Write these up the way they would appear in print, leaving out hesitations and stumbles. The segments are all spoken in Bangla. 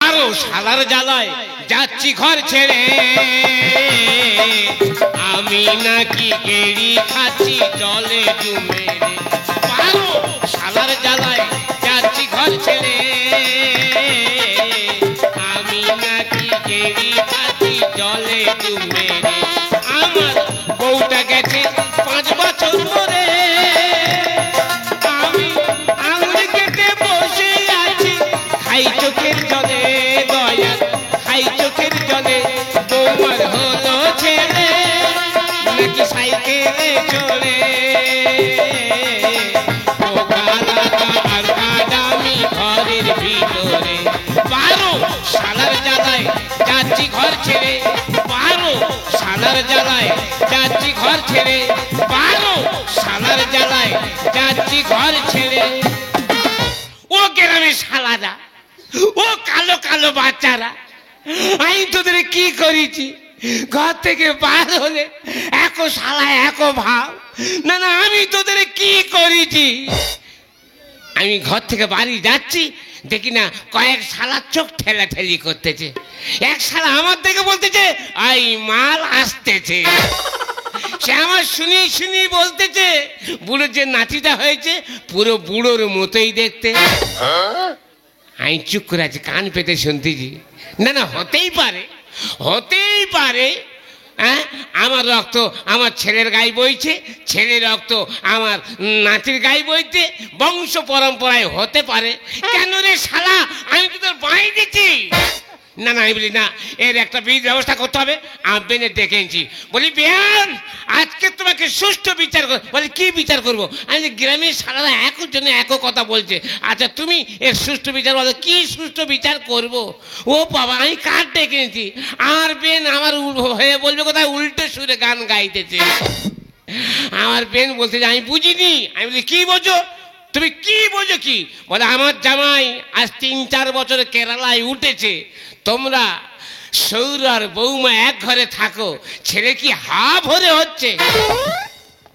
পারো শালার জ্বালায় যাচ্ছি ঘর ছেড়ে, আমি নাকি গেড়ি খাচ্ছি জলে ডুবে রে। পারো শালার জ্বালায় যাচ্ছি ঘর ছেড়ে, আমি নাকি গেড়ি খাচ্ছি জলে ডুবে রে। আমার বউটা গেছে 5 বছর ধরে, আমি আঙুল কেটে বসে আছি খাই চোখের জলে, দয়া খাই চোখের জলে। বউমার হলো ছেলে নাকি সাইকেলে চলে, ও গালাটা আর কাদামি ঘরের ভিতরে। পারো শালার জ্বালায় যাচ্ছি ঘর ছেড়ে, পারো শালার জ্বালায় যাচ্ছি ঘর ছেড়ে, পারো শালার জ্বালায় যাচ্ছি ঘর ছেড়ে। ও গ্রামের শালারা, ও কালো কালো বাচ্চারা, আমি তোদের কি করেছি? ঘর থেকে বার হলে একো শালা একো ভাব। না না, আমি তোদের কি করেছি? আমি ঘর থেকে বাড়ি যাচ্ছি, দেখি না কয়েক শালা চোখ ঠেলাঠেলি করতেছে। এক শালা আমার দেখে বলতেছে আই মাল আসতেছে। সে আমার শুনি শুনি বলতেছে বুড়োর যে নাতিটা হয়েছে পুরো বুড়োর মতোই দেখতে। আমি চুপ করে আছি, কান পেতে শুনতেছি। না না, হতেই পারে, হতেই পারে। হ্যাঁ, আমার রক্ত আমার ছেলের গায়ে বইছে, ছেলের রক্ত আমার নাতির গায়ে বইতে, বংশ পরম্পরায় হতে পারে। কেন রে শালা, আমি তো তোর বাঁই দিচ্ছি। না না, আমি বলি না, এর একটা বিধি ব্যবস্থা করতে হবে। আমি বেনে ডেকে এনেছি, বলি বেয়ান আজকে তোমাকে সুষ্ঠু বিচার কর। বলে কি বিচার করবো? আমি গ্রামের শালারা একর জন্য এক কথা বলছে, আচ্ছা তুমি এর সুষ্ঠু বিচার বলো, কি সুষ্ঠু বিচার করব? ও বাবা, আমি কার ডেকে এনেছি? আমার বেন আমার হয়ে বলবে কোথায় উল্টো সুরে গান গাইতেছে। আমার বেন বলতে যে আমি বুঝিনি। আমি বলি কি বোঝো তুমি, কি বোঝো কি? বলে আমার জামাই আজ 3-4 বছর কেরালায় উঠেছে, তোমরা সৌর আর বৌমা এক ঘরে থাকো, ছেলে কি হা ভরে হচ্ছে।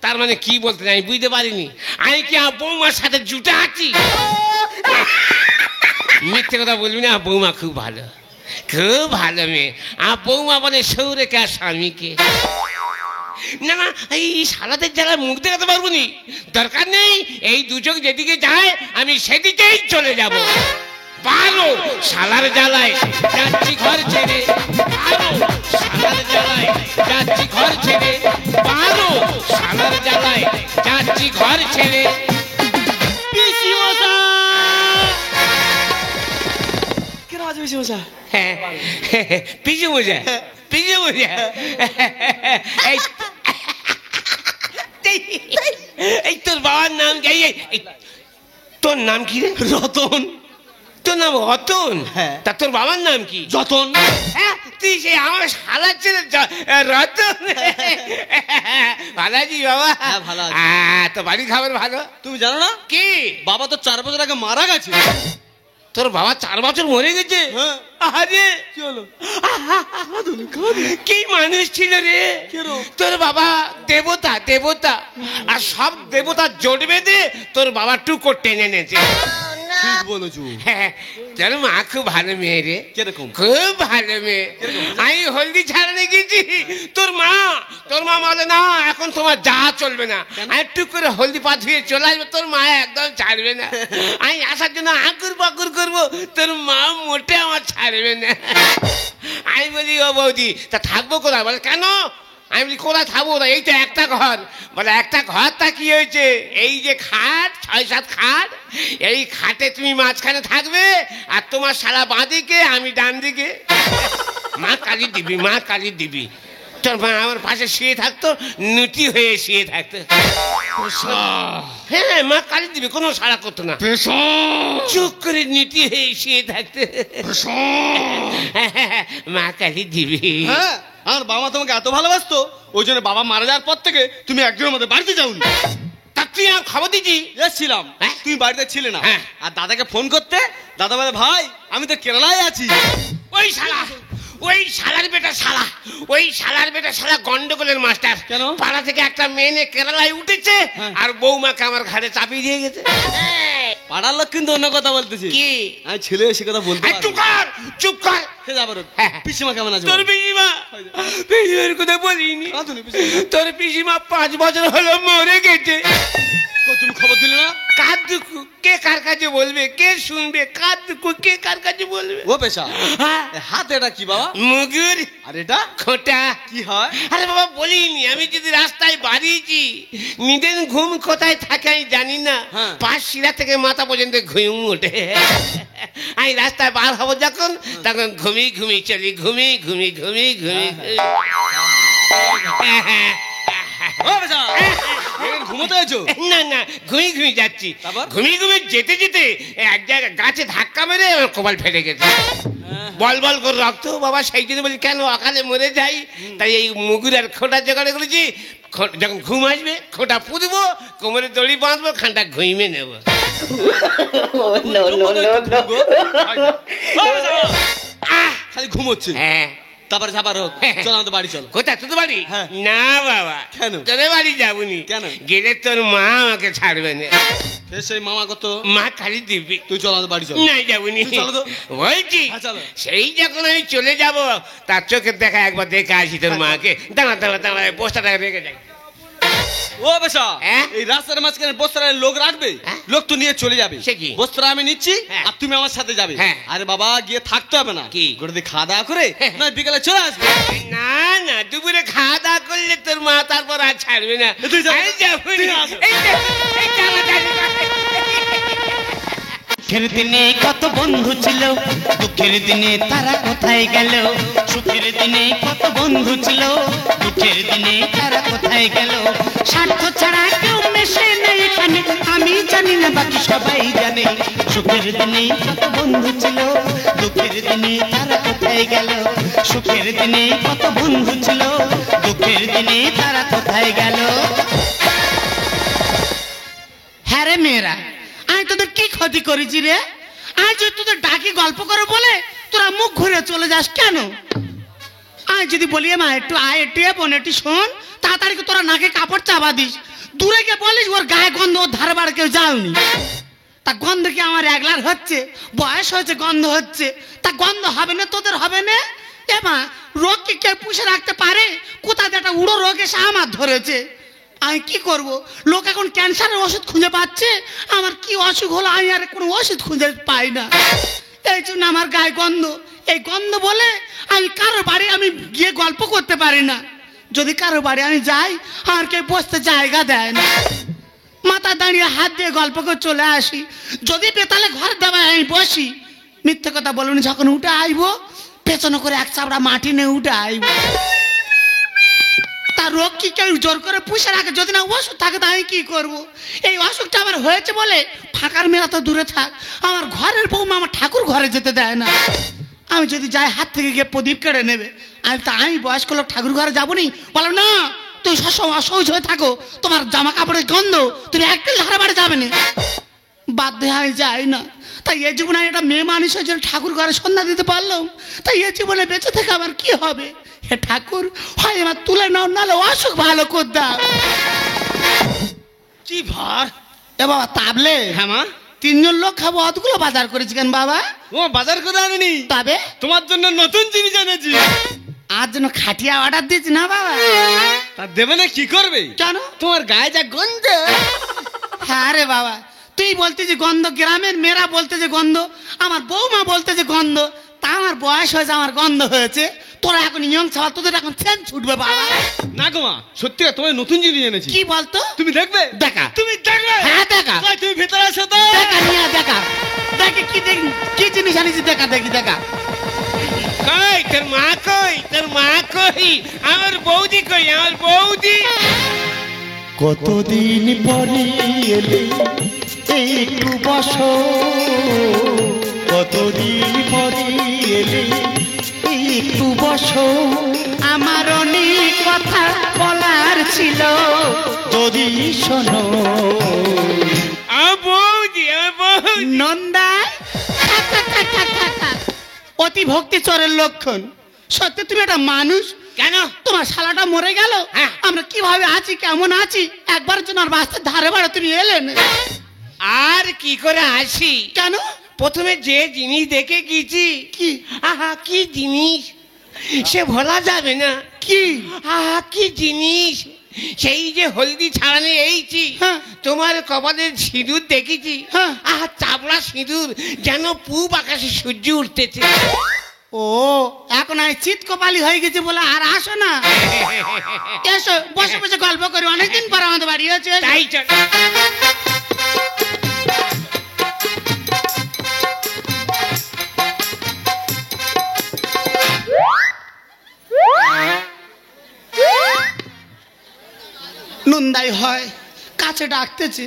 তার মানে কি বলতে আমি বুঝতে পারিনি। আমি কি বৌমার সাথে জুটে আছি? মিথ্যে কথা বলবি না, বৌমা খুব ভালো, খুব ভালো মেয়ে। বৌমা বলে সৌরেকে আর স্বামীকে। না না, এই শালাদের জ্বালায় মুখ দেখাতে পারবো নি, দরকার নেই। এই দুচোখ যেদিকে যায় আমি সেদিকেই চলে যাব। পারো শালার জ্বালায় যাচ্ছি ঘর ছেড়ে, পারো শালার জ্বালায় যাচ্ছি ঘর ছেড়ে, পারো শালার জ্বালায় যাচ্ছি ঘর ছেড়ে। পিসি মশাই, কেন আজ পিসি মশাই? হ্যাঁ, পিসি মশাই, পিসি মশাই, এই তোর বাবার নাম কি? তোর নাম কি রে? রতন। তোর নাম রতন? হ্যাঁ। তা তোর বাবার নাম কি? যতন। হ্যাঁ, তুই সে আমার শালার ছেলে রতন। ভালো আছিস বাবা? হ্যাঁ, ভালো আছি। তো বাড়ির খাবার ভালো? তুমি জানো না কি বাবা তো 4 বছর আগে মারা গেছে। তোর বাবা 4 বছর মরে গেছে? হ্যাঁ। আরে কি হলো? কি মানুষ ছিল রে তোর বাবা, দেবতা দেবতা। আর সব দেবতা জোট বেঁধে তোর বাবা টুকর টেনে এনেছে। ঠিক বলেছো। হ্যাঁ, তোর মা খুব ভালো মেয়ে রে। কিরকম? খুব ভালো মেয়ে। আমি হলদি ছাড়াতে গেছি, তোর মা বলে না এখন তোমার যা চলবে না। আমি একটু করে হলদি পা ধুয়ে চলে আসবো, তোর মা একদম ছাড়বে না। আমি আসার জন্য আকুর পাকুর করবো, তোর মা মোটে আমার ছাড়বে না। আমি বলি ও বৌদি তা থাকবো কোথায়? বলে কেন? আমি বলি কোথায় থাকবো? এই তো একটা ঘর। বলে একটা ঘর তা কি হয়েছে? এই যে খাট, 6-7 খাট, এই খাটে তুমি মাঝখানে থাকবে আর তোমার শালা বাঁদিকে, আমি ডান দিকে। মা কালী দিবি, মা কালী দিবি। তোর মা আমার পাশে শুয়ে থাকতো, নুটি হয়ে শুয়ে থাকতো। হ্যাঁ, মা কালী দিবি, কোনো সাড়া করতো না, চুপ করে নুটি হয়ে শুয়ে থাকতো। মা কালী দিবি। হ্যাঁ, আমার বাবা তোমাকে এত ভালোবাসতো, ওই জন্য বাবা মারা যাওয়ার পর থেকে তুমি একদিনের মধ্যে বাড়িতে যাওনি। তা তুই আমার খবর দিচ্ছি? এসেছিলাম, তুমি বাড়িতে ছিলে না। হ্যাঁ। আর দাদাকে ফোন করতে, দাদা বলে ভাই আমি তো কেরালায় আছি। ওই শালা, ওই শালার বেটা শালা, ওই শালার বেটা শালা গন্ডগোলের মাস্টার। কেন? পাড়া থেকে একটা মেয়ে নিয়ে কেরালায় উঠেছে আর বৌমাকে আমার ঘাড়ে চাপিয়ে দিয়ে গেছে। পাড়ার লোক কিন্তু অন্য কথা বলতেছি। কি? আমি ছেলে সে কথা বলতে এই চুপ কর, চুপ কর। পিসিমা কেমন আছে? তোর পিসিমা, পিসিমার কথা বলিনি। তোর পিসিমা 5 বছর হলো মরে গেছে। তুমি খবর দিলে না? কার দুঃখ কে কার কাছে বলবে, কে শুনবে? কার দুঃখ কে কার কাছে বলবে? ও পেশা হাত এটা কি বাবা? মুগুর। আর এটা খোটা। কি হয়? আরে বাবা বলিনি, আমি যদি রাস্তায় বাড়িয়েছি, নিদেন ঘুম কোথায় থাকে আমি জানি না, পাশ শিরা থেকে মাথা পর্যন্ত ঘুম ওঠে। আমি রাস্তায় বার হবো যখন, তখন ঘুমিয়ে ঘুমিয়ে চলি, ঘুমিয়ে ঘুমিয়ে ঘুমিয়ে ঘুমিয়ে। ঘুমোতে আছো? না না, ঘুমিয়ে ঘুমিয়ে যাচ্ছি। ঘুমিয়ে ঘুমিয়ে যেতে যেতে এক জায়গায় গাছে ধাক্কা মেরে আমার কপাল ফেটে গেছে। বল বল করে রক্ত বাবা। সেই জন্য বলি কেন অকালে মরে যাই, তাই এই মুগুর আর খোটা জোগাড় করেছি। যখন ঘুম আসবে খোটা পুঁতবো, কোমরে দড়ি বাঁধবো, খানটা ঘুমিয়ে নেবো। খালি ঘুমোচ্ছে। হ্যাঁ তারপরে ঝাপার হোক, চল আমাদের বাড়ি চল। কোথায় তোদের বাড়ি? না বাবা। কেন? তোদের বাড়ি যাবনি। কেন? গেলে তোর মা আমাকে ছাড়বে না। সেই মামা কত? মা খালি দিবি। তুই চল আমাদের বাড়ি চল। না যাবনি বলছি। সেই যখন আমি চলে যাব, তার চোখের দেখা একবার দেখে আসি তোর মাকে। দাঁড়া দাঁড়া দাঁড়া, বস্তাটা রেখে যাই। ও বেশা, এই রাস্তার মাঝখানে বস্তার লোক রাখবে, লোক তো নিয়ে চলে যাবে। বস্তা আমি নিচ্ছি আর তুমি আমার সাথে যাবে। আরে বাবা গিয়ে থাকতে হবে না, কি করে খাওয়া দাওয়া করে না বিকালে চলে আসবে। না না, দুপুরে খাওয়া দাওয়া করলে তোর মা তারপর আর ছাড়বে না। সুখের দিনে কত বন্ধু ছিল, দুঃখের দিনে তারা কোথায় গেল? সুখের দিনে কত বন্ধু ছিল, দুঃখের দিনে তারা কোথায় গেল? স্বার্থ ছাড়া কেউ মেশে নেই এখানে, আমি জানি না বাকি সবাই জানে। সুখের দিনে কত বন্ধু ছিল, দুঃখের দিনে তারা কোথায় গেল? সুখের দিনে কত বন্ধু ছিল, দুঃখের দিনে তারা কোথায় গেল? হ্যাঁ রে মেয়েরা, আমি তোদের কি ক্ষতি করেছি রে? আজ তোদের ডাকি গল্প করে বলে তোরা মুখ ঘুরে চলে যাস কেন? আজ যদি বলি মা একটু আয়, একটু বোন একটু শোন, তাড়াতাড়ি তোরা নাকে কাপড় চাপা দিস। দূরে গিয়ে বলিস ওর গায়ে গন্ধ, ওর ধারে বাড়ি কেউ যাওনি। তা গন্ধ কি আমার একলার হচ্ছে? বয়স হয়েছে গন্ধ হচ্ছে, তা গন্ধ হবে না তোদের হবে না? এ মা, রোগ কি কেউ পুষে রাখতে পারে? কোথা থেকে একটা উড়ো রোগ এসে আমার ধরেছে, আমি কি করব? লোক এখন ক্যান্সারের ওষুধ খুঁজে পাচ্ছে, আমার কি অসুখ হলো আমি আর কোনো ওষুধ খুঁজে পাই না। এই জন্য আমার গায়ে গন্ধ। এই গন্ধ বলে আমি কারো বাড়ি আমি গিয়ে গল্প করতে পারি না। যদি কারো বাড়ি আমি যাই, আর কেউ বসতে জায়গা দেয় না। মাথা দাঁড়িয়ে হাত দিয়ে গল্প করে চলে আসি। যদি বেতালে ঘর দেওয়ায় আমি বসি, মিথ্যে কথা বলুন, যখন উঠে আইবো পেছনে করে এক চাপড়া মাটি নিয়ে উঠে আইবো। তার রোগ কি কেউ জোর করে পুষে রাখে? যদি না ওষুধ থাকে তো আমি কি করবো? এই অসুখটা আমার হয়েছে বলে ফাঁকার মেলা তো দূরে থাক, আমার ঘরের বউমা আমার ঠাকুর ঘরে যেতে দেয় না। আমি যদি যাই হাত থেকে গিয়ে প্রদীপ কেড়ে নেবে। আমি বয়স্ক লোক ঠাকুর ঘরে যাবো নি? বলো না, তুই সবসময় অসহজ হয়ে থাকো, তোমার জামা কাপড়ের গন্ধ, তুমি একদিন ধারে বাড়ি যাবে না। বাধ্য আমি যাই না। তাই এই জীবনে একটা মেয়ে মানুষ হয়ে যদি ঠাকুর ঘরে সন্ধ্যা দিতে পারলাম, তাই এই জীবনে বেঁচে থেকে আমার কি হবে? হে ঠাকুর, হয় আমার তুলে নাও, নাহলে অসুখ ভালো করে দাও। কি ভার এ বাবা তাবলে। হ্যাঁ মা, 3 জন লোক খাবো, অতগুলো বাজার করেছি কেন বাবা? ও বাজার করে আনিনি, তবে তোমার জন্য নতুন জিনিস এনেছি। আজ জন্য খাটিয়া অর্ডার দিয়েছি না বাবা? তা দেবে না কি করবে? কেন? তোমার গায়ে যা গন্ধ। হ্যাঁ রে বাবা, তুই বলতে যে গন্ধ, গ্রামের মেয়েরা বলতে যে গন্ধ, আমার বৌমা বলতে যে গন্ধ, তা আমার বয়স হয়েছে, আমার গন্ধ হয়েছে। তোরা এখন ইয়ং ছাড়া, তোদের এখন চেন ছুটবে বাবা। না গো মা, সত্যি তোমার নতুন জিনিস এনেছি। কি বলতো? তুমি দেখবে? দেখা। তুমি দেখবে? হ্যাঁ দেখা। তুমি ভিতরে আসো তো। দেখা নিয়ে দেখা, দেখে কি জিনিস আনিছি দেখা, দেখি দেখা। কই তোর মা কই? তোর মা কই? আমার বৌদি কই? আমার বৌদি কতদিন পরে এলে একটু বসো, কতদিন পরে এলে একটু বসো, আমার অনেক কথা বলার ছিল, যদি শোনো। বৌদি, বৌদি নন্দা, অতি ভক্তি চোরের লক্ষণ। সত্যি তুমি একটা মানুষ? কেন? তোমার শালাটা মরে গেল, আমরা কিভাবে আছি, কেমন আছি, একবার জন্য আর বাস্তার ধারে বাড়ে তুমি এলেন। আর কি করে আসি? কেন? প্রথমে যে জিনিস দেখে গেছি, কি? আহা কি জিনিস, সে ভোলা যাবে না। কি? আহা কি জিনিস, সেই যে হলদি ছাড়ানো এইছি, হ্যাঁ। তোমার কপালের সিঁদুর দেখেছি, হ্যাঁ। আহা চাপড়া সিঁদুর, যেন পূব আকাশে সূর্য উঠতেছে। ও এখন আমি চিত কপালি হয়ে গেছে বলে আর আসো না। এসো বসে বসে গল্প করি, অনেকদিন পর আমাদের বাড়ি আছে। তাই চল। নন্দাই হয় কাছে ডাকতেছে,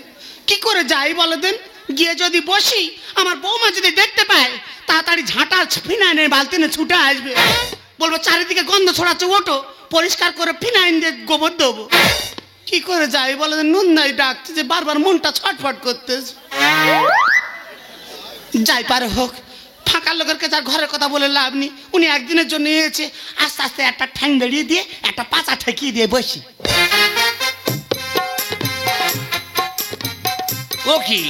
কি করে যাই বলো দিন? গিয়ে যদি বসি, আমার বৌমা যদি দেখতে পায়, তাড়াতাড়ি ঝাঁটা ফিনাইনের বালতি নিয়ে ছুটে আসবে, বলবো চারিদিকে গন্ধ ছড়াচ্ছে, ওঠো পরিষ্কার করে ফিনাইন দিয়ে গোবর দেবো। কি করে যাই বলো দিন? নন্দাই ডাকতেছে, বারবার মনটা ছটফট করতেছে। যাই পারে হোক, ফাঁকা লোকের কাছে আর ঘরের কথা বলে লাভ নেই। উনি একদিনের জন্য এসেছে, আস্তে আস্তে একটা ঠ্যাং বেরিয়ে দিয়ে একটা পাচা ঠেকিয়ে দিয়ে বসি। ও কি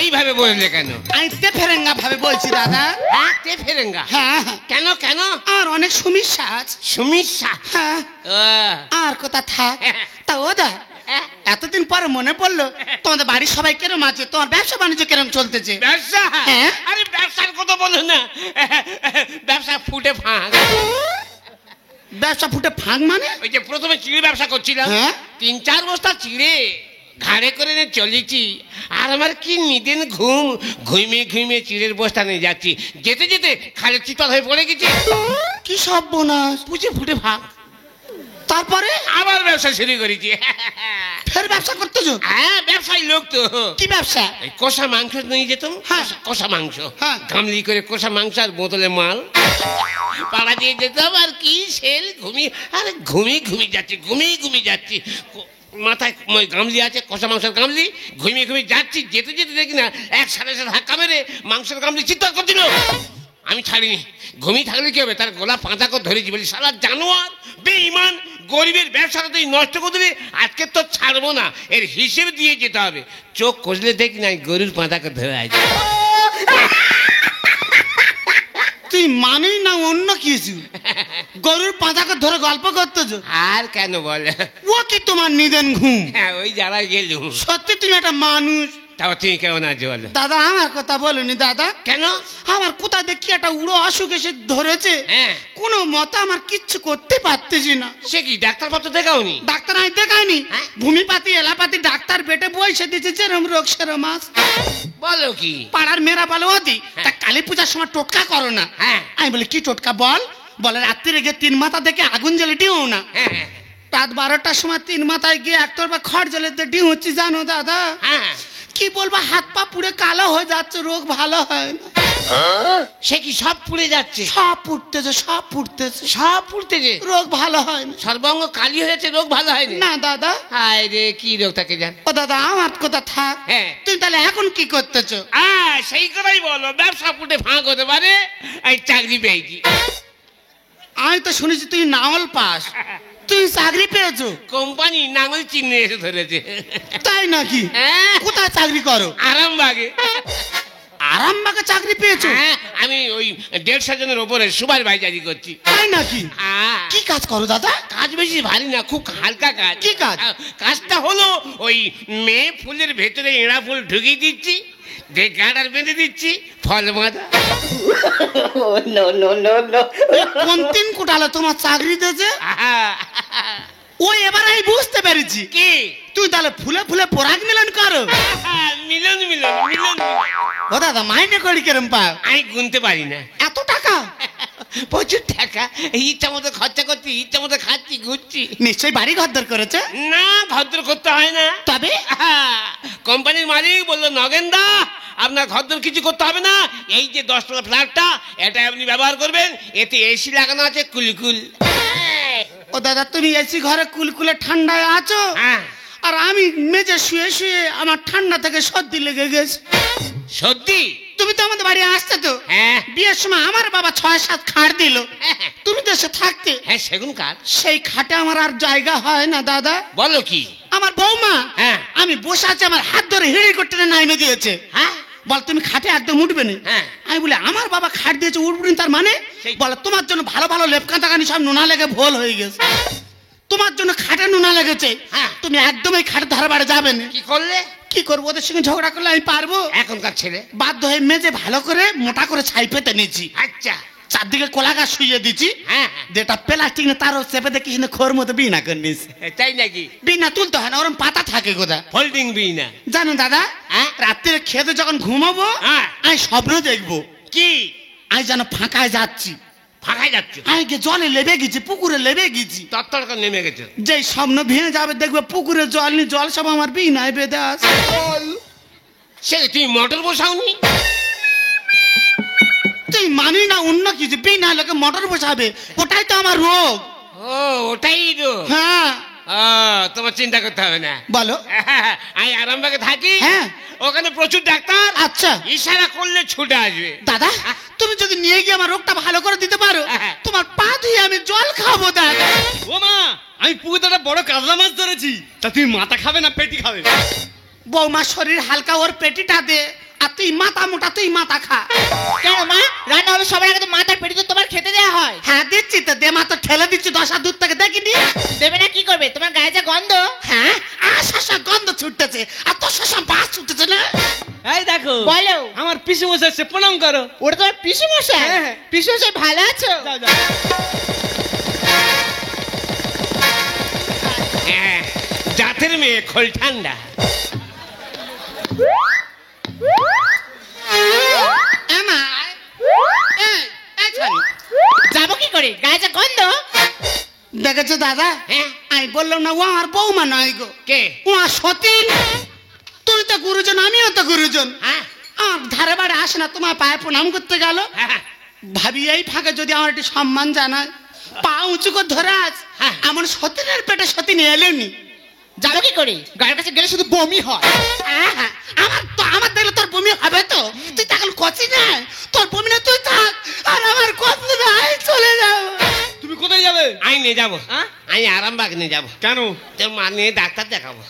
এইভাবে বললে কেন? আমি তেফেরেঙ্গা ভাবে বলছি দাদা। হ্যাঁ তে ফেরেঙ্গা? হ্যাঁ হ্যাঁ। কেন কেন? আর অনেক সমস্যা আছে। সমস্যা? হ্যাঁ। আর কোথা থাক। তা ও দা, এতদিন পরে মনে পড়লো তোমাদের বাড়ির সবাই কেরম আছে, তোমার ব্যবসা বাণিজ্য কেরম চলতেছে? ব্যবসা? হ্যাঁ। আরে ব্যবসার কথা বলো না, ব্যবসা ফুটে ফাঁক। ব্যবসা ফুটে ফাঁক মানে? ওই যে প্রথমে চিড়ে ব্যবসা করছিলাম, হ্যাঁ। 3-4 বস্তা চিড়ে ঘাড়ে করে নিয়ে চলেছি, আর আমার কি নিদেন ঘুম, ঘুমিয়ে ঘুমিয়ে চিড়ের বস্তা নিয়ে যাচ্ছি, যেতে যেতে খালে চিতল হয়ে পড়ে গেছি। কি সব বোনাস? বুঝে ফুটে ফাঁক। তারপরে আবার ব্যবসা শুরু করেছি। ফের ব্যবসা করতেছো? হ্যাঁ ব্যবসায়ী লোক তো। কি ব্যবসা? এই কষা মাংস নিয়ে যেতাম। হ্যাঁ। কষা মাংস, হ্যাঁ। গামলি করে কষা মাংস আর বোতলে মাল পাড়া দিয়ে যেতাম, আর কি সেল ঘুমিয়ে, আরে ঘুমিয়ে যাচ্ছি, ঘুমিয়ে যাচ্ছি, মাথায় গামলি আছে, কষা মাংসের গামলি, ঘুমিয়ে যাচ্ছি, যেতে যেতে দেখি না এক সাথে ধাক্কা মেরে মাংসের গামলি চিৎকার করছিল। আমি ছাড়িনি, ঘুমিয়ে থাকলে কি হবে, তার গলা পাঁচা করে ধরেছি, বলি শালা জানোয়ার, বেঈমান, গরিবের ব্যবসাটা তুই নষ্ট করে দিবি, আজকে তো ছাড়বো না, এর হিসেব দিয়ে যেতে হবে। চোখ কষলে দেখি না গরুর পাঁচা করে ধরে আছে। তুই মানেই না অন্য কিছু, গরুর পাঁচাকে ধরে গল্প করতেছো? আর কেন বলে, ও কি তোমার নিদেন ঘুম? হ্যাঁ ওই যারা গেলুম। সত্যি তুমি একটা মানুষ। তাও তুমি কেমন আছো বলো? দাদা আমার কথা বলনি দাদা। কেন? আমার কোথা দেখি একটা উড়ো অসুখ এসে ধরেছে, হ্যাঁ। কোনো মতে আমার কিচ্ছু করতে পারতেছি না। সে কি ডাক্তার পত্র দেখাওনি? ডাক্তার আমি দেখাইনি, হ্যাঁ? ভূমিপাতি এলাপাতি ডাক্তার বেটে বসে দিয়েছে, যেরম রোগ সেরম আস। বলো কি? পাড়ার মেয়েরা বলে ওদি তা কালী পূজার সময় টোটকা করো না। হ্যাঁ। আমি বলি কি টোটকা বল? বলে রাত্রিরে গিয়ে 3 মাথা দেখে আগুন জ্বালে ডিও না। হ্যাঁ রাত 12টার সময় 3 মাথায় গিয়ে একতরফা খড় জ্বালে ডিও হচ্ছে, জানো দাদা? হ্যাঁ। কি বলবো, হাত পা পুড়ে কালো হয়ে যাচ্ছে, রোগ ভালো হয় না। সে কি সব পুড়ে যাচ্ছে? সব পুড়তেছে, সব পুড়তেছে, সব পুড়তেছে, রোগ ভালো হয় না। সর্বাঙ্গ কালি হয়েছে, রোগ ভালো হয়নি? না দাদা। হায় রে, কি রোগ তাকে জান। ও দাদা আমার কথা থাক, হ্যাঁ। তুমি তাহলে এখন কি করতেছো? সেই কথাই বলো, ব্যবসা ফুটে ফাঁক হতে পারে, আমি চাকরি পেয়েছি। আমি তো শুনেছি তুই নাওল পাস, তুই চাকরি পেয়েছো? কোম্পানি নাঙল চিহ্নে এসে ধরেছে। তাই নাকি? হ্যাঁ। কোথায় চাকরি করো? আরামবাগে। আরামবাগে চাকরি পেয়েছো? হ্যাঁ, আমি ওই 150 জনের ওপরে সুপারভাইজারি করছি। তাই নাকি? কি কাজ করো দাদা? কাজ বেশি ভারী না, খুব হালকা কাজ। কি কাজ? কাজটা হলো ওই মেয়ে ফুলের ভেতরে এঁড়া ফুল ঢুকিয়ে দিচ্ছি, যে গাঁটার বেঁধে দিচ্ছি, ফল বাঁধা। কোন 3 কোটালে তোমার চাকরি দিয়েছে? ও এবার আমি বুঝতে পেরেছি, কি তুই তাহলে ফুলে ফুলে পরাগ মিলন করো। মিলন। ও দাদা মাইনে করি কেরম পাও? আমি গুনতে পারি না। এত টাকা? প্রচুর টাকা, ইচ্ছা মতো খরচা করছি, ইচ্ছা মতো খাচ্ছি, ঘুরছি। নিশ্চয়ই বাড়ি ঘরদর করেছে? না, ঘরদর করতে হয় না। তবে কোম্পানির মালিক বললো, নগেনদা আপনার ঘরদর কিছু করতে হবে না, এই যে 10 তলা ফ্ল্যাটটা, এটা আপনি ব্যবহার করবেন, এতে এসি লাগানো আছে, কুলকুল। ও দাদা তুমি এসি ঘরে কুলকুলে ঠান্ডায় আছো, হ্যাঁ। আর আমি মেজে শুয়ে শুয়ে আমার ঠান্ডা থেকে সর্দি লেগে গেছে। সত্যি? তুমি তো আমাদের বাড়ি আসতে তো, হ্যাঁ। বিয়ের সময় আমার বাবা 6-7 খাট দিল, তুমি দেশে থাকতে। হ্যাঁ, সেগুন কাঠ। সেই খাটে আমার আর জায়গা হয় না দাদা। বলো কি? আমার বৌমা হ্যাঁ আমি বসে আছি, আমার হাত ধরে হেলিকপ্টারে নামিয়ে দিয়েছে। হ্যাঁ বল তুমি খাটে একদম উঠবে না। হ্যাঁ আমি বলে আমার বাবা খাট দিয়েছে উঠবে না, তার মানে বলে তোমার জন্য ভালো ভালো লেপকাঁটা কানি সব নোনা লেগে ভোল হয়ে গেছে, তোমার জন্য খাটে নোনা লেগেছে। হ্যাঁ তুমি একদম এই খাটের ধারে বাড়ে যাবে না। কি করলে? কি করবো, ওদের সঙ্গে ঝগড়া করলে আমি পারবো? এখনকার ছেলে বাধ্য হয়ে মেজে ভালো করে মোটা করে ছাই পেতে নিয়েছি, আচ্ছা চারদিকে কোলা গাছ শুয়ে দিচ্ছি। হ্যাঁ যেটা প্লাস্টিক না তারও চেপে দেখি খোর মতো বিনা করে নিয়েছি। তাই নাকি? বিনা তুলতে হয় না, ওরম পাতা থাকে কোথা। ফোল্ডিং বি না জানো দাদা, হ্যাঁ রাত্রে খেতে যখন ঘুমাবো হ্যাঁ আমি স্বপ্ন দেখবো কি? আমি যেন ফাঁকায় যাচ্ছি, ফাঁকায় যাচ্ছ? আমি জলে লেবে গেছি, পুকুরে লেবে গেছি। তত্তর করে নেমে গেছে। যেই স্বপ্ন ভেঙে যাবে দেখবে পুকুরে জল নি, জল সব আমার বিনায় বেঁধে আছে। সে তুমি মোটর বসাওনি? তুই মানি না অন্য কিছু, বিনা লোকে মোটর বসাবে, ওটাই তো আমার রোগ। ও ওটাই তো? হ্যাঁ তোমার চিন্তা করতে হবে না। বলো। আমি আরামবাগে থাকি, হ্যাঁ ওখানে প্রচুর ডাক্তার, আচ্ছা ইশারা করলে ছুটে আসবে। দাদা তুমি যদি নিয়ে গিয়ে আমার রোগটা ভালো করে দিতে পারো, তোমার পা ধুয়ে আমি জল খাবো। দাদা ও মা, আমি পুকুরে একটা বড় কাতলা মাছ ধরেছি, তা তুমি মাথা খাবে না পেটি খাবে? বৌমা শরীর হালকা, ওর পেটিটা দে, আর তুই মাথা মোটা, তুই মাথা খা। কেন মা, রান্না হলো সবার আগে তো মাথার পেটি তো তোমার খেতে দেওয়া হয়। হ্যাঁ দিচ্ছি তো, দে মা, তো ঠেলে দিচ্ছি 10 হাত দূর থেকে, দেখিনি? দেবে না কি করবে, তোমার গায়ে যা গন্ধ। হ্যাঁ শশা গন্ধ ছুটতেছে, আর তোর শশা বাস ছুটতেছে না। এই দেখো বলো। আমার পিসি মশাই এসে, প্রণাম করো। ওটা তোমার পিসি মশাই? হ্যাঁ। পিসি মশাই ভালো আছো? যাও যাও। হ্যাঁ, জাতের মেয়ে খোল ঠান্ডা। এমা যাবো কি করে, গায়ে যা গন্ধ। দেখেছো দাদা, হ্যাঁ আমি বললাম না ও আমার বৌমা নয় গো, কে? ও আমার সতীন। তুই তো গুরুজন, আমিও তো গুরুজন। হ্যাঁ আমার ধারে বাড়ি আসে না, তোমার পায়ে প্রণাম করতে গেল। হ্যাঁ ভাবি এই ফাঁকে যদি আমার একটু সম্মান জানায়, পা উঁচু করে ধরে আজ হ্যাঁ। আমার সতীনের পেটে সতীন এলেনি। যাবো কি করে, গায়ের কাছে গেলে শুধু বমি হয়। আমার দেখলে তোর বমি হবে তো, তুই তখন কচি না, তোর বমি না তুই থাক, আর আমার কচি না, আমি চলে যাবো। তুমি কোথায় যাবে? আমি নিয়ে যাবো, হ্যাঁ? আমি আরামবাগ নিয়ে যাবো। কেন? তোর মা নিয়ে ডাক্তার দেখাবো।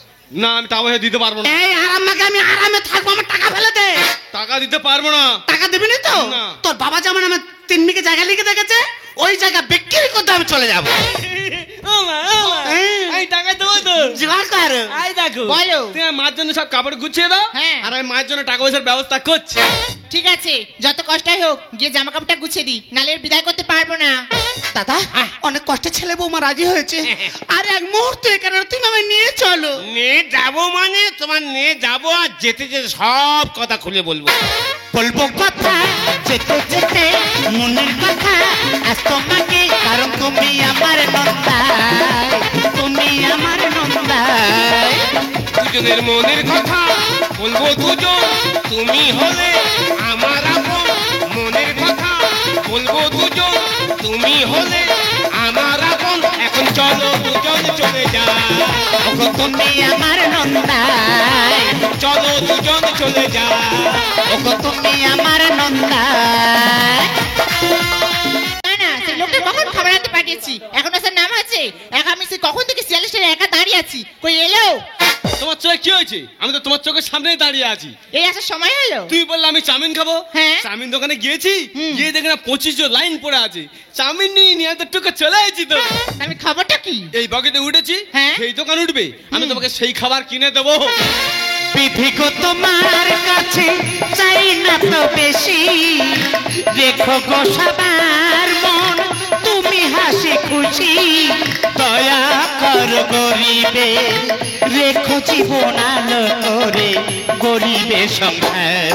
না, আমি টাকা পয়সা দিতে পারবো না। এই আরামবাগে আমি আরামে থাকবো, আমার টাকা ফেলে দে। টাকা দিতে পারবো না। টাকা দিবি না তো? না। তোর বাবা যেমন আমার 3 বিঘে জায়গা লিখে দেখেছে, ওই জায়গা বিক্রি করতে আমি চলে যাবো। ও মা, আমি টাকা দেবো তো। জোগাড় কর। এই দেখো, বলো। তুমি আমার মার জন্য সব কাপড় গুছিয়ে দাও, হ্যাঁ। আর আমি মায়ের জন্য টাকা পয়সার ব্যবস্থা করছি। ঠিক আছে, যত কষ্টই হোক গিয়ে জামা কাপড়টা গুছিয়ে দি, নালে এর বিদায় করতে পারবো না। দাদা অনেক কষ্টে ছেলে বৌমা রাজি হয়েছে, আর এক মুহূর্তে এখানে তুমি আমায় নিয়ে চলো। নিয়ে যাবো মানে তোমার নিয়ে যাবো, আর যেতে যেতে সব কথা খুলে বলবো। বলবো কথা যেতে যেতে মনের কথা, আজ তোমাকে, কারণ তুমি আমার নন্দাই, তুমি আমার নন্দাই। দুজনের মনের কথা বলবো দুজন, তুমি হলে আমার আপন। মনের কথা বলবো দুজন, তুমি হলে আমার আপন। এখন চলো দুজন চলে যাই, ওগো তুমি আমার নন্দাই, চলো দুজন চলে যাই। ওগো তুমি আমার নন্দাই। না না, সেই লোকটা কখন খাবার আনতে পাঠিয়েছি, এখন আসার নাম আছে? একা আমি সে কখন থেকে শিয়ালিস্টের একা দাঁড়িয়ে আছি, কই এলো? তোমার চোখে কি হয়েছে? আমি তো তোমার চোখের সামনেই দাঁড়িয়ে আছি। এই আসার সময় হলো? তুই বললে আমি চাউমিন খাবো, হ্যাঁ। চাউমিন দোকানে গিয়েছি, গিয়ে দেখে না 25 জন লাইন পড়ে আছে, চাউমিন নিয়ে আমি তো টুকে চলে এসেছি। তো আমি খাবারটা কি? এই বগিতে উঠেছি, হ্যাঁ। সেই দোকান উঠবে, আমি তোমাকে সেই খাবার কিনে দেবো। বিধি গো তোমার কাছে চাই না তো বেশি, রেখো গো সবার মন তুমি হাসি খুশি। দয়া কর গরিবে, রেখো জীবন আলো করে গরিবে সংসার।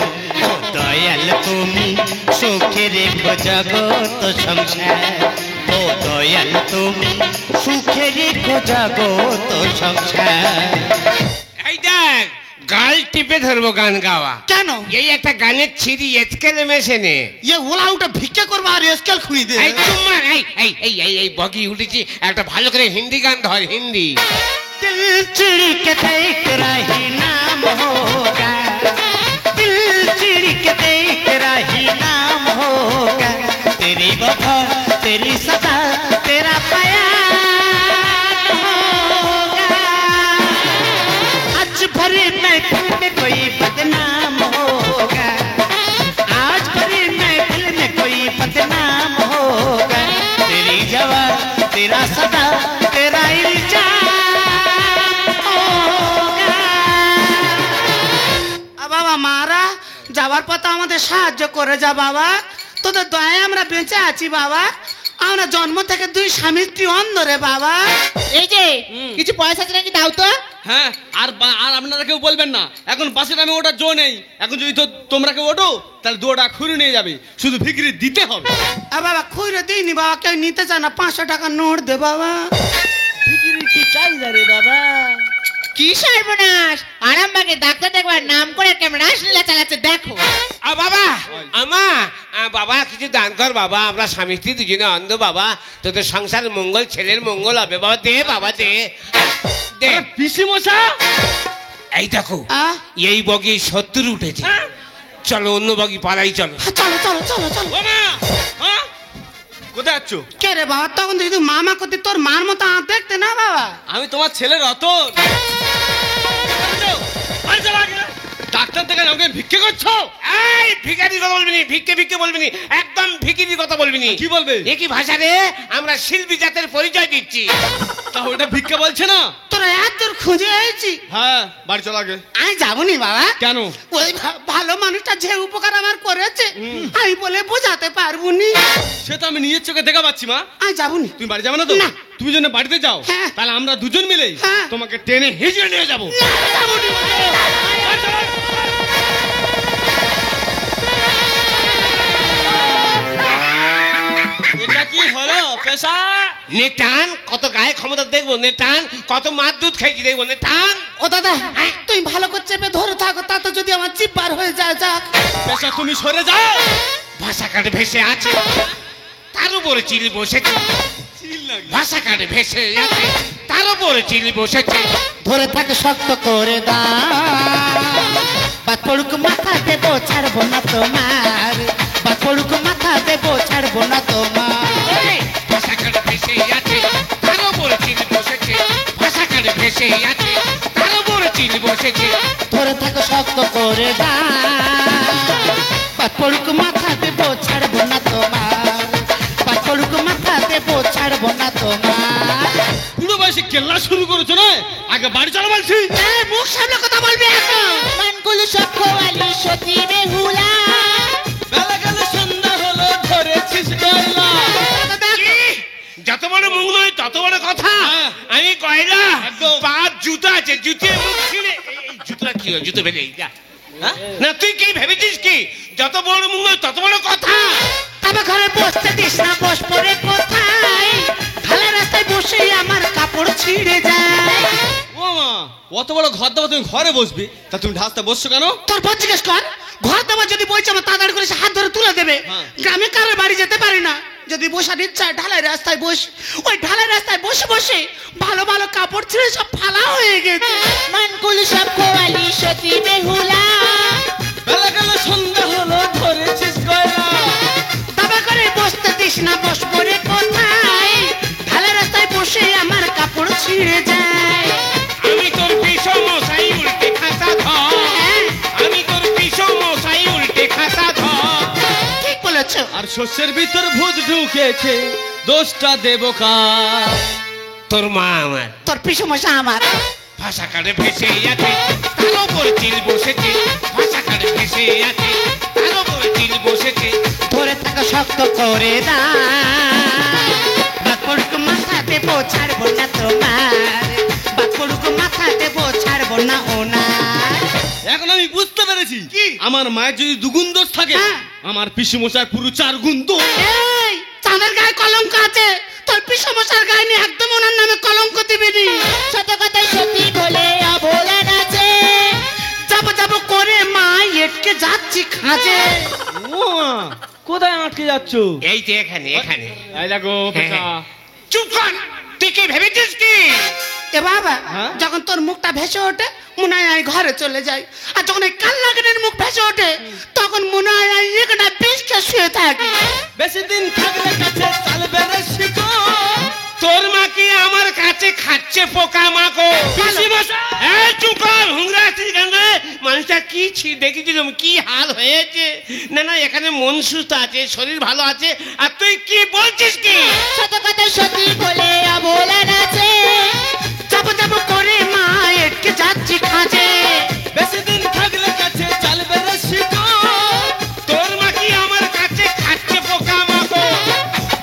ও দয়াল তুমি সুখে রেখো জগৎ সংসার। ও দয়াল তুমি সুখে রেখো জগৎ সংসার। এই দেখ, গাল টিপে ধরবো গান গাওয়া। কেন? এই একটা গানের ছিরি এসকেলে মেশে ये ওলা উঠে ভিক্ষা করবা আর স্কেল খুঁই দে। এই তোমার এই বগি উঠেছি, একটা ভালো করে হিন্দি গান ধর, হিন্দি। दिल चिड़ी के देख रही नाम होगा, दिल चिड़ी के देख रही नाम होगा, तेरी वफा तेरी सदा तेरा प्यार होगा। आज भरी महफिल में कोई बदनाम होगा, आज भरी महफिल में कोई बदनाम होगा, तेरी जवान तेरा सदा तेरा इल्जाम होगा। বাবা মারা যাবার পথে আমাদের সাহায্য করে যা বাবা, তোদের দয়ায় আমরা বেঁচে আছি বাবা। আমরা জন্ম থেকে দুই স্বামী স্ত্রী অন্ধ রে বাবা। এই যে কিছু পয়সা আছে নাকি দাও তো। হ্যাঁ, আর আপনারা কেউ বলবেন না এখন বাসে নামে ওটা জো নেই। এখন যদি তোমরা কেউ ওঠো তাহলে 2 টাকা খুঁড়ে নিয়ে যাবে, শুধু ভিখিরি দিতে হবে। বাবা খুঁড়ে দিইনি বাবা, কেউ নিতে চায় না, 500 টাকা নোট দে বাবা। ভিখিরি কি চাহিদা রে বাবা? কি সর্বনাশ, আরামবাগে ডাক্তার দেখবার নাম করে কেমন রাসলীলা চালাচ্ছে দেখো। বাবা আমা বাবা কিছু দান কর বাবা, আমরা স্বামী স্ত্রী দুজনে অন্ধ বাবা, তোদের সংসারের মঙ্গল ছেলের মঙ্গল হবে বাবা, দে বাবা দে দে। পিসি মশা এই দেখো এই বগি 70 উঠেছে, চলো অন্য বগি পালাই চলো। চলো চলো চলো চলো। কোথায় যাচ্ছ? কে রে বাবা, তখন তো যদি মামা করতে তোর মার মতো আঁত দেখতে না বাবা। আমি তোমার ছেলে রতন। ডাক্তার থেকে আমাকে ভিক্ষে করছো? এই ভিখারির কথা বলবি নি, ভিক্ষে ভিক্ষে বলবি নি, একদম ভিখিরির কথা বলবি নি। কি বলবে? একই ভাষা রে আমরা শিল্পী জাতের পরিচয় দিচ্ছি। তা ওটা ভিক্ষা বলছে না? তোরা এত দূর খুঁজে আইছি। হ্যাঁ, বাড়ি চল আগে। আমি যাবনি বাবা। কেন? ওই ভালো মানুষটা যে উপকার আমার করেছে আমি বলে বোঝাতে পারবো নি। সে তো আমি নিজের চোখে দেখা পাচ্ছি মা। আমি যাবনি। তুমি বাড়ি যাবে না তো? না। তুমি যদি বাড়িতে যাও হ্যাঁ। তাহলে আমরা দুজন মিলে হ্যাঁ। তোমাকে টেনে হিঁচড়ে নিয়ে যাবো। এটা কি হলো পেশা? নেটান কত গায়ে ক্ষমতা দেখবো, নেটান কত মার দুধ খাইছি দেখবো, নেটান। ও দাদা তুমি ভালো করে চেপে ধরে থাকো, তা তো যদি আমার জিভ বার হয়ে যায় যাক। পেশা তুমি সরে যাও। ভাষা কাটে ভেসে আছে, তার উপরে চিল বসেছে। ভাষা কাটে ভেসে আছে, তার উপরে চিল বসেছে। ধরে থাকে শক্ত করে বাত পড়ুক মাথা দেবো ছাড়বো না তোমার, বাত পড়ুক মাথা দেবো ছাড়বো না তোমার। ভাষা কাটে ভেসে আছে, তার উপরে চিল বসেছে। ভাষা কাটে ভেসে আছে, তার উপরে চিল বসেছে। ধরে থাকে শক্ত করে বাত পড়ুক মাথা দেবো ছাড়বো না তোমার, বাত পড়ুক মাথা দেবো ছাড়বো না তোমার। পুরো বয়সে কেল্লা শুরু করেছো না, আগে বাড়ি চলো বলছি। মুখ সামনে কথা বলবি এখন। মানকুল সখওয়ালি সতী বেহুলা, বেলা গেল সন্ধ্যা হলো ধরেছিস গয়লা। যত বড় মুখ নয় তত বড় কথা। আমি কয়লা পা জুতো আছে, জুতিয়ে মুখ ছিলে। জুতোটা কি হয়? জুতো বেরিয়ে যা। না তুই কি ভেবেছিস কি যত বড় মুখ নয় তত বড় কথা? আমার ঘরে বসতে দিস না, বস পরে কোথায় খালা রাস্তায় বসে আমার কাপড় ছিঁড়ে যায়। ও মা, অত বড় ঘর দেবো তুমি ঘরে বসবি, তা তুমি ঢাসতে বসছো কেন? তোর বর জিজ্ঞেস কর, ঘর দেওয়া যদি বইছে আমার তাড়াতাড়ি করে সে হাত ধরে তুলে দেবে। গ্রামে কারোর বাড়ি যেতে পারি না, যদি বসার ইচ্ছা ঢালাই রাস্তায় বস। ওই ঢালাই রাস্তায় বসে বসে ভালো ভালো কাপড় ছিঁড়ে সব ফালা হয়ে গেছে। মানকুল সখওয়ালি সতী বেহুলা, বেলা গেল সন্ধ্যা হলো ধরেছিস গয়লা। দাবা করে বসতে দিস না, বস পরে কোথায় ঢালাই রাস্তায় বসে আমার কাপড় ছিঁড়ে যায়। আমি তোর পিছন মশাই উল্টে খাতা ধর, আমি তোর পিছন মশাই উল্টে খাতা ধর। ঠিক বলেছ। আর শস্যের ভিতর ভূত ঢুকেছে, দোষটা দেব কার? তোর মা আমার। তোর পিছু মশা আমার। ভাষা কাটে ভেসে আছে, তার উপরে চিল বসেছে। ভাষা কাটে ভেসে আছে, তার উপরে চিল বসেছে। ধরে থাকা শক্ত করে বাত পড়ুক মাথা দেবো ছাড়বো না তোমার, বাত পড়ুক মাথা দেবো ছাড়বো না ওনার। এখন আমি বুঝতে পেরেছি আমার মায়ের যদি 2 গুণ দোষ থাকে, আমার পিসি মশাই পুরো 4 গুণ দোষ। এই চাঁদের গায়ে কলঙ্ক আছে, তোর পিছু মশার গায়ে নিয়ে একদম ওনার নামে কলঙ্ক দিবি নি। সত কথাই সত্যি বলে অবলা নাচে, যাবো যাবো করে মা এটকে যাচ্ছি খাঁজে। ও মা, কোথায় আটকে যাচ্ছ? এই যে এখানে এখানে। এই দেখো পেশা। চুপ কর, তুই কি ভেবেছিস কি? এ বাবা, যখন তোর মুখটা ভেসে ওঠে মনে হয় আমি ঘরে চলে যাই, আর যখন এই কাল্লাগেনের মুখ ভেসে ওঠে তখন মনে হয় আমি একটা বিষকে শুয়ে থাকি। বেশি দিন থাকলে কাছে চালবে রে শিকো। তোর মা কি আমার কাছে খাচ্ছে পোকা মাকো? এই চুপ কর, হুংরা দেখেছিলাম কি হাল হয়েছে। না না, এখানে মন সুস্থ আছে, শরীর ভালো আছে, আর তুই কি বলছিস কি? সত কথা সত্যি বলে অবলা নাচে, যাবো যাবো করে মা এটকে যাচ্ছি খাজে। বেশি দিন থাকলে কাছে চলবে রে শিকো। তোর মা কি আমার কাছে খাচ্ছে পোকা মাকো?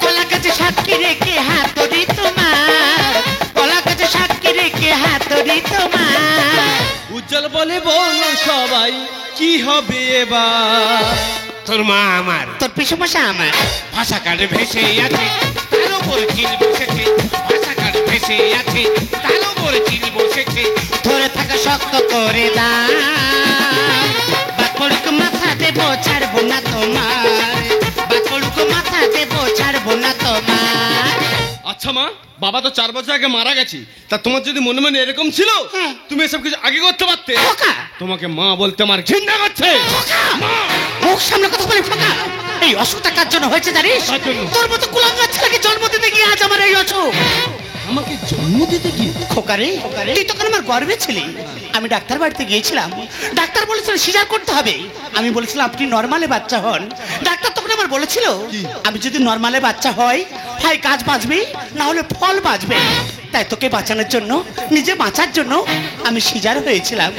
কলা গাছে সাক্ষী রেখে হাতড়ি তোমার, কলা গাছে সাক্ষী রেখে হাতড়ি তোমার। উজ্জ্বল বলে বলো সবাই কি হবে এবার? তোর মা আমার, তোর পিসুমশা আমার, ভাষা কাটে ভেসে আছে, তার উপর চিনি বসেছে। ভাষা কাটে ভেসে আছে, তার উপর চিনি বসেছে। ধরে থাকা শক্ত করে দাও, বাকড়ুক মাথা দেবো ছাড়বো না তোমার, বাকড়ুক মাথা দেবো ছাড়বো না তোমার। আচ্ছা মা, বাবা তো 4 বছর আগে মারা গেছে, তা তোমার যদি মনে মনে এরকম ছিল হ্যাঁ। তুমি এসব কিছু আগে করতে পারতে। খোকা, তোমাকে মা বলতে আমার ঘৃণা করছে। খোকা, মুখ সামনে কথা বলে খোকা। এই অসুখটা কার জন্য হয়েছে জানিস? কার জন্য? তোর মতো কুলাঙ্গার ছেলেকে জন্ম দিতে গিয়ে আজ আমার এই অসুখ। আমাকে জন্ম দিতে কি? খোকারে, তুই তখন আমার গর্বে ছিলি। আমি ডাক্তার বাড়িতে গিয়েছিলাম, ডাক্তার বলেছিল সিজার করতে হবে। আমি বলেছিলাম আপনি নরমালে বাচ্চা হন। ডাক্তার তখন আমার বলেছিল আমি যদি নরমালে বাচ্চা হয়, হয় গাছ বাঁচবে না হলে ফল বাঁচবে। তাই তোকে বাঁচানোর জন্য, নিজে বাঁচার জন্য আমি সিজার হয়েছিলাম।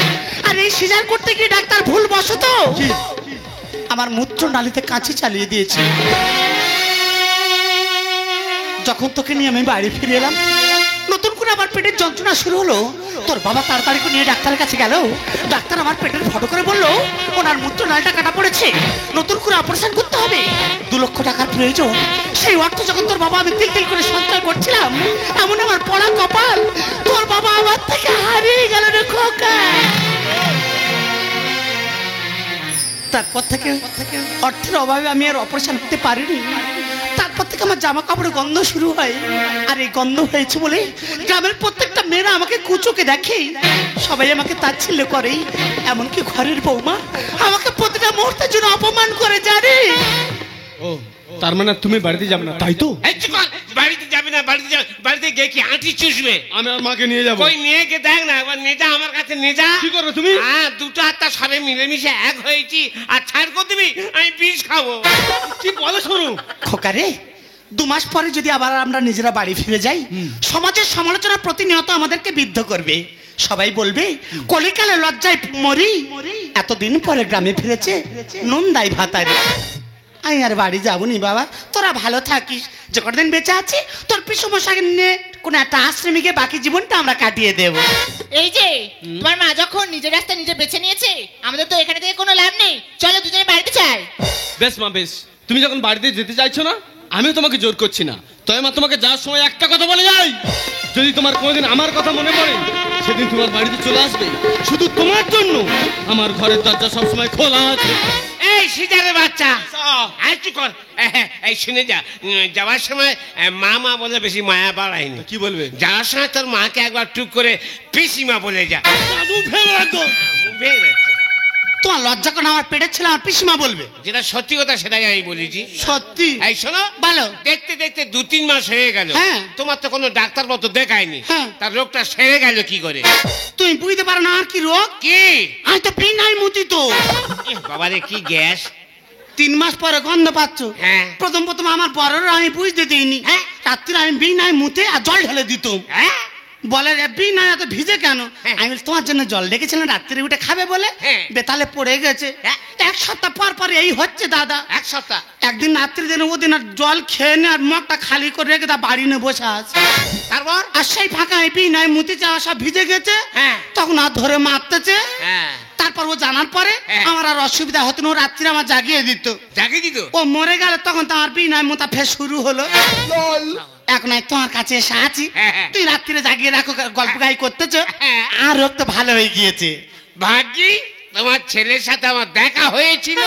আর এই সিজার করতে গিয়ে ডাক্তার ভুল বশত আমার মূত্র নালীতে কাঁচি চালিয়ে দিয়েছে। যখন তোকে নিয়ে আমি বাড়ি ফিরে এলাম, নতুন করে আমার পেটের যন্ত্রণা শুরু হলো। তোর বাবা তাড়াতাড়ি করে নিয়ে ডাক্তারের কাছে গেল। ডাক্তার আমার পেটের ফটো করে বললো ওনার মূত্র নালীটা কাটা পড়েছে, নতুন করে অপারেশন করতে হবে, 2 লক্ষ টাকার প্রয়োজন। সেই অর্থ যখন তোর বাবা আমি তিল তিল করে সঞ্চয় করছিলাম, এমন আমার পড়া কপাল, তোর বাবা আমার থেকে হারিয়ে গেল রে খোকা। তারপর থেকে অর্থের অভাবে আমি আর অপারেশন করতে পারিনি। তারপর থেকে আমার জামা কাপড়ে গন্ধ শুরু হয়। আর এই গন্ধ হয়েছে বলে গ্রামের প্রত্যেকটা মেয়েরা আমাকে কুচোকে দেখে, সবাই আমাকে তাচ্ছিল্য করে, এমনকি ঘরের বৌমা আমাকে প্রতিটা মুহূর্তের জন্য অপমান করে জানে। ও, তার মানে তুমি বাড়িতে যাবে না, তাই তো? এই চুপ কর, বাড়িতে যাবে না, বাড়িতে গিয়ে কি আঁটি চুষবে? আমি আর মাকে নিয়ে যাবো। কই নিয়ে গিয়ে দেখ না, একবার নিয়ে যা আমার কাছে নিয়ে যা। কি করবে তুমি? হ্যাঁ, দুটো হাতটা সবে মিলেমিশে এক হয়েছি, আর ছাড় করে দিবি আমি বিষ খাবো। কি বলে শোনো খোকারে, 2 মাস পরে যদি আবার আমরা নিজেরা বাড়ি ফিরে যাই, সমাজের সমালোচনা প্রতিনিয়ত আমাদেরকে বিদ্ধ করবে। সবাই বলবে কলিকালে লজ্জায় মরি, এতদিন পরে গ্রামে ফিরেছে নুন দাই ভাতারে। আমি আর বাড়ি যাবনি বাবা, তোরা ভালো থাকিস, যে কতদিন বেঁচে আছি তোর পিসমশাকে নিয়ে কোনো একটা আশ্রমে গিয়ে বাকি জীবনটা আমরা কাটিয়ে দেব। এই যে তোমার মা যখন নিজের রাস্তা নিজে বেছে নিয়েছে, আমাদের তো এখানে থেকে কোনো লাভ নেই। চলো দুজনে বাড়িতে যাই। বেশ মা, বেশ। তুমি যখন বাড়িতে যেতে চাইছো না, আমিও তোমাকে জোর করছি না। তবে মা, তোমাকে যাওয়ার সময় একটা কথা বলে যাই, যদি তোমার কোনোদিন আমার কথা মনে পড়ে, সেদিন তোমার বাড়িতে চলে আসবে শুধু তোমার জন্য। আমার ঘরের দরজা সবসময় খোলা আছে। এই সিজারে বাচ্চা, আর চুপ কর। এই শুনে যা, যাওয়ার সময় মা বলে বেশি মায়া বাড়ায়নি। কি বলবে? যাওয়ার সময় তোর মাকে একবার টুক করে পিসিমা বলে যা। তোমার লজ্জা করে আমার পেটের ছেলে আমার পিসিমা বলবে? যেটা সত্যি কথা সেটাই আমি বলেছি। সত্যি? এই শোনো, বলো। দেখতে দেখতে 2-3 মাস হয়ে গেল, হ্যাঁ। তোমার তো কোনো ডাক্তার মতো দেখায়নি, হ্যাঁ। তার রোগটা সেরে গেল কি করে? তুমি বুঝতে পারো না আর কি রোগ? কি? আমি তো বিনাই মুতি তো। বাবারে কি গ্যাস! 3 মাস পরে গন্ধ পাচ্ছ? হ্যাঁ। প্রথম আমি বড়রা আমি বুঝতে দিইনি। হ্যাঁ। রাত্রে আমি বিনাই মুতে আর জল ঢেলে দিতাম। হ্যাঁ, বলে বিনাই এত ভিজে কেন? হ্যাঁ। আমি বলি, তোমার জন্য জল ডেকেছিলাম রাত্রে উঠে খাবে বলে। হ্যাঁ। বেতালে পড়ে গেছে। হ্যাঁ। 1 সপ্তাহ পর এই হচ্ছে দাদা। 1 সপ্তাহ? একদিন রাত্রি দিন ওদিন আর জল খেয়ে নে আর মগটা খালি করে রেখে তা বাড়ি নিয়ে বসে আছে। তারপর? আর সেই ফাঁকা বিনাই মুতি যাওয়া সব ভিজে গেছে। হ্যাঁ। তখন আর ধরে মারতেছে। হ্যাঁ। তারপর ও জানার পরে হ্যাঁ। আমার আর অসুবিধা হতো না, ও রাত্রে আমার জাগিয়ে দিত। জাগিয়ে দিত? ও মরে গেল তখন তো আমার বিনাই মোতা ফের শুরু হলো। এখন আমি তোমার কাছে এসে আছি, হ্যাঁ, হ্যাঁ। তুই রাত্রিরে জাগিয়ে রাখো, গল্প গাই করতেছো। হ্যাঁ। আর রোগ তো ভালো হয়ে গিয়েছে। ভাগ্যি তোমার ছেলের সাথে আমার দেখা হয়েছিল।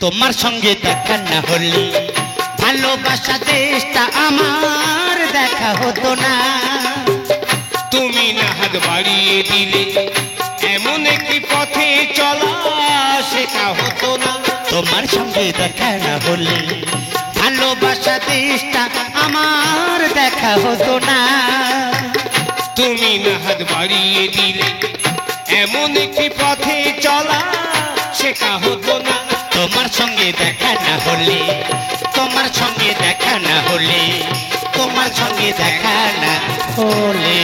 তোমার সঙ্গে দেখা না হলে ভালোবাসা দেশটা আমার দেখা হতো না। তুমি না হাত বাড়িয়ে দিলে এমন একটি পথে চলা শেখা হতো না। তোমার সঙ্গে দেখা না হলে ভালোবাসা দেশটা আমার দেখা হতো না। তুমি না হাত বাড়িয়ে দিলে এমন একটি পথে চলা শেখা হতো না তোমার সঙ্গে দেখা না হলে, তোমার সঙ্গে দেখা না হলে, তোমার সঙ্গে দেখা না হলে